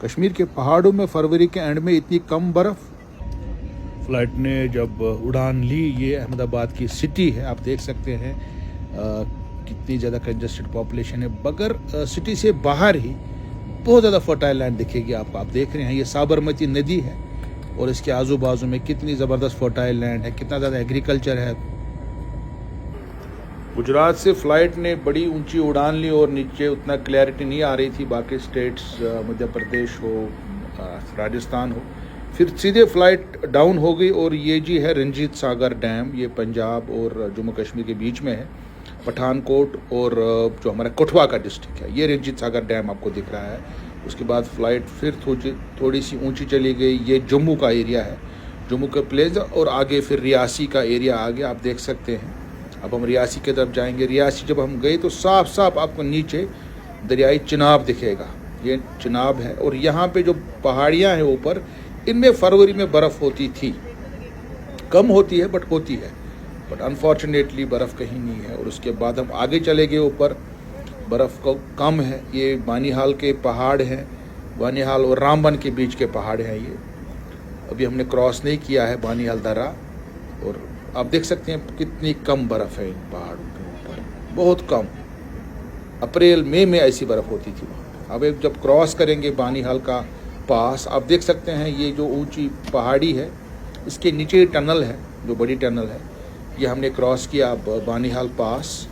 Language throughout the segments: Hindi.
कश्मीर के पहाड़ों में फरवरी के एंड में इतनी कम बर्फ़। फ्लाइट ने जब उड़ान ली, ये अहमदाबाद की सिटी है, आप देख सकते हैं कितनी ज़्यादा कंजस्टेड पॉपुलेशन है। मगर सिटी से बाहर ही बहुत ज़्यादा फर्टाइल लैंड दिखेगी आपको। आप देख रहे हैं ये साबरमती नदी है और इसके आजू बाजू में कितनी ज़बरदस्त फर्टाइल लैंड है, कितना ज़्यादा एग्रीकल्चर है। गुजरात से फ़्लाइट ने बड़ी ऊंची उड़ान ली और नीचे उतना क्लैरिटी नहीं आ रही थी। बाकी स्टेट्स मध्य प्रदेश हो, राजस्थान हो, फिर सीधे फ़्लाइट डाउन हो गई। और ये जी है रंजीत सागर डैम, ये पंजाब और जम्मू कश्मीर के बीच में है। पठानकोट और जो हमारा कठुआ का डिस्ट्रिक्ट है, ये रंजीत सागर डैम आपको दिख रहा है। उसके बाद फ़्लाइट फिर थोड़ी सी ऊंची चली गई। ये जम्मू का एरिया है, जम्मू का प्लेस, और आगे फिर रियासी का एरिया आगे आप देख सकते हैं। अब हम रियासी की तरफ जाएंगे। रियासी जब हम गए तो साफ साफ आपको नीचे दरियाई चिनाब दिखेगा, ये चिनाब है। और यहाँ पे जो पहाड़ियाँ हैं ऊपर, इनमें फरवरी में बर्फ़ होती थी, कम होती है बट होती है, बट अनफॉर्चुनेटली बर्फ़ कहीं नहीं है। और उसके बाद हम आगे चले गए, ऊपर बर्फ़ को कम है। ये बानीहाल के पहाड़ हैं, बानीहाल और रामबन के बीच के पहाड़ हैं ये। अभी हमने क्रॉस नहीं किया है बानीहाल दर्रा, और आप देख सकते हैं कितनी कम बर्फ़ है इन पहाड़ों के ऊपर, बहुत कम। अप्रैल मई में ऐसी बर्फ़ होती थी वहाँ। अब एक जब क्रॉस करेंगे बानीहाल का पास, आप देख सकते हैं ये जो ऊंची पहाड़ी है, इसके नीचे टनल है, जो बड़ी टनल है, ये हमने क्रॉस किया अब बानीहाल पास।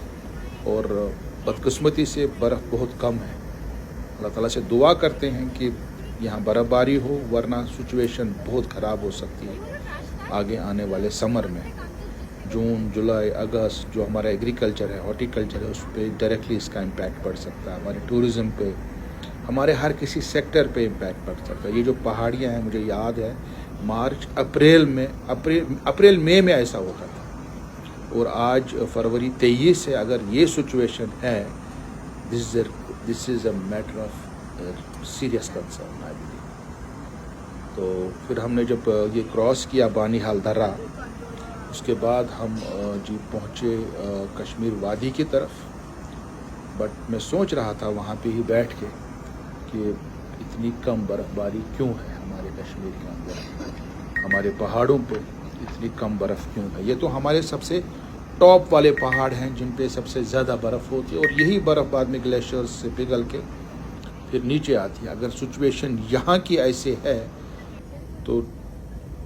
और बदकिस्मती से बर्फ़ बहुत कम है। अल्लाह ताला से दुआ करते हैं कि यहाँ बर्फ़बारी हो, वरना सिचुएशन बहुत ख़राब हो सकती है आगे आने वाले समर में। जून, जुलाई, अगस्त जो हमारा एग्रीकल्चर है, हॉर्टिकल्चर है, उस पर डायरेक्टली इसका इम्पैक्ट पड़ सकता है। हमारे टूरिज़्म पे, हमारे हर किसी सेक्टर पे इम्पैक्ट पड़ सकता है। ये जो पहाड़ियाँ हैं, मुझे याद है मार्च अप्रैल मई में ऐसा होता था, और आज फरवरी 23 है। अगर ये सिचुएशन है, this is a matter of serious concern I believe. तो फिर हमने जब ये क्रॉस किया बानीहाल दर्रा, उसके बाद हम जी पहुँचे कश्मीर वादी की तरफ। बट मैं सोच रहा था वहाँ पे ही बैठ के कि इतनी कम बर्फ़बारी क्यों है हमारे कश्मीर के अंदर, हमारे पहाड़ों पे इतनी कम बर्फ़ क्यों है। ये तो हमारे सबसे टॉप वाले पहाड़ हैं जिन पे सबसे ज़्यादा बर्फ़ होती है, और यही बर्फ़ बाद में ग्लेशियर्स से पिघल के फिर नीचे आती है। अगर सिचुएशन यहाँ की ऐसे है तो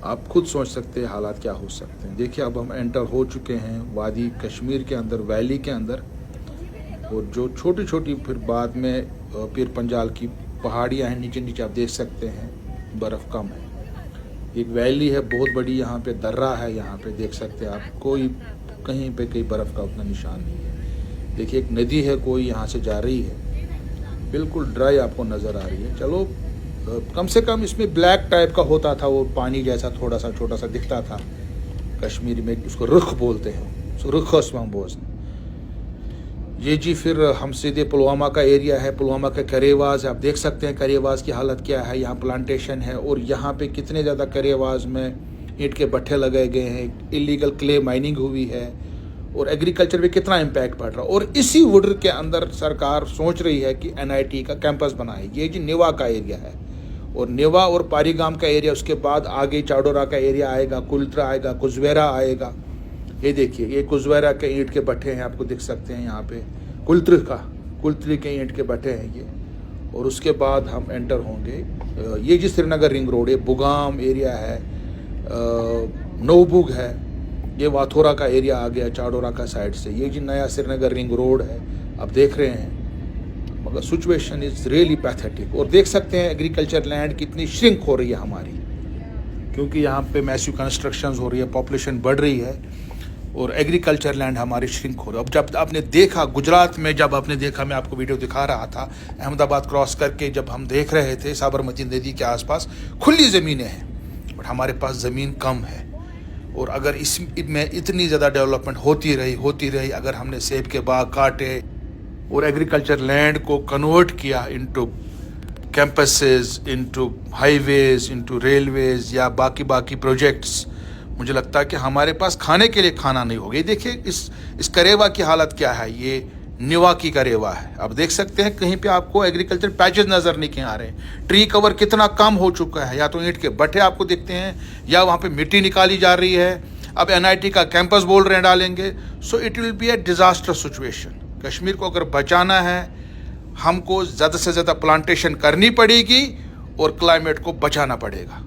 आप खुद सोच सकते हैं हालात क्या हो सकते हैं। देखिए अब हम एंटर हो चुके हैं वादी कश्मीर के अंदर, वैली के अंदर, और जो छोटी छोटी फिर बाद में पीर पंजाल की पहाड़ियाँ हैं, नीचे नीचे आप देख सकते हैं बर्फ़ कम है। एक वैली है बहुत बड़ी, यहाँ पे दर्रा है, यहाँ पे देख सकते हैं आप, कोई कहीं पे कहीं बर्फ़ का उतना निशान नहीं है। देखिए एक नदी है, कोई यहाँ से जा रही है, बिल्कुल ड्राई आपको नज़र आ रही है। चलो कम से कम इसमें ब्लैक टाइप का होता था, वो पानी जैसा थोड़ा सा छोटा सा दिखता था। कश्मीरी में उसको रुख बोलते हैं, उसको रुख उसमें बोलते। ये जी फिर हम सीधे पुलवामा का एरिया है, पुलवामा का करेवाज है। आप देख सकते हैं करेवाज की हालत क्या है। यहाँ प्लांटेशन है, और यहाँ पे कितने ज़्यादा करेवाज में ईंट के भट्ठे लगाए गए हैं, इलीगल क्ले माइनिंग हुई है, और एग्रीकल्चर पे कितना इम्पैक्ट पड़ रहा है। और इसी वुडर के अंदर सरकार सोच रही है कि NIT का कैंपस बनाए। ये जी नेवा का एरिया है, और नेवा और पारीगाम का एरिया, उसके बाद आगे चाडोरा का एरिया आएगा, कुल्त्रा आएगा, कुजवेरा आएगा। ये देखिए ये कुजवेरा के ईंट के भट्ठे हैं, आपको दिख सकते हैं यहाँ पे। कुल्त्री के ईंट के भट्ठे हैं ये। और उसके बाद हम एंटर होंगे, ये जी श्रीनगर रिंग रोड, ये बुगाम एरिया है, नौबुग है, ये वाथोरा का एरिया आ गया चाडोरा का साइड से। ये जी नया श्रीनगर रिंग रोड है, आप देख रहे हैं। मगर सिचुएशन इज़ रियली पैथेटिक। और देख सकते हैं एग्रीकल्चर लैंड कितनी श्रिंक हो रही है हमारी, क्योंकि यहाँ पे मैसिव कंस्ट्रक्शंस हो रही है, पॉपुलेशन बढ़ रही है, और एग्रीकल्चर लैंड हमारी श्रिंक हो रही है। अब जब आपने देखा गुजरात में, जब आपने देखा, मैं आपको वीडियो दिखा रहा था, अहमदाबाद क्रॉस करके जब हम देख रहे थे साबरमती नदी के आसपास खुली ज़मीनें हैं, बट हमारे पास ज़मीन कम है। और अगर इसमें इतनी ज़्यादा डेवलपमेंट होती रही, अगर हमने सेब के बाग काटे और एग्रीकल्चर लैंड को कन्वर्ट किया into campuses, into highways, into railways या बाकी प्रोजेक्ट्स, मुझे लगता है कि हमारे पास खाने के लिए खाना नहीं होगा। ये देखिए इस करेवा की हालत क्या है। ये निवा की का रेवा है। अब देख सकते हैं कहीं पे आपको एग्रीकल्चर पैचेज नज़र नहीं आ रहे हैं, ट्री कवर कितना कम हो चुका है, या तो ईंट के भट्टे आपको दिखते हैं या वहाँ पे मिट्टी निकाली जा रही है। अब NIT का कैंपस बोल रहे हैं डालेंगे, so it will be A disaster situation. Kashmir को अगर बचाना है हमको ज़्यादा से ज़्यादा प्लांटेशन करनी पड़ेगी और क्लाइमेट को बचाना पड़ेगा।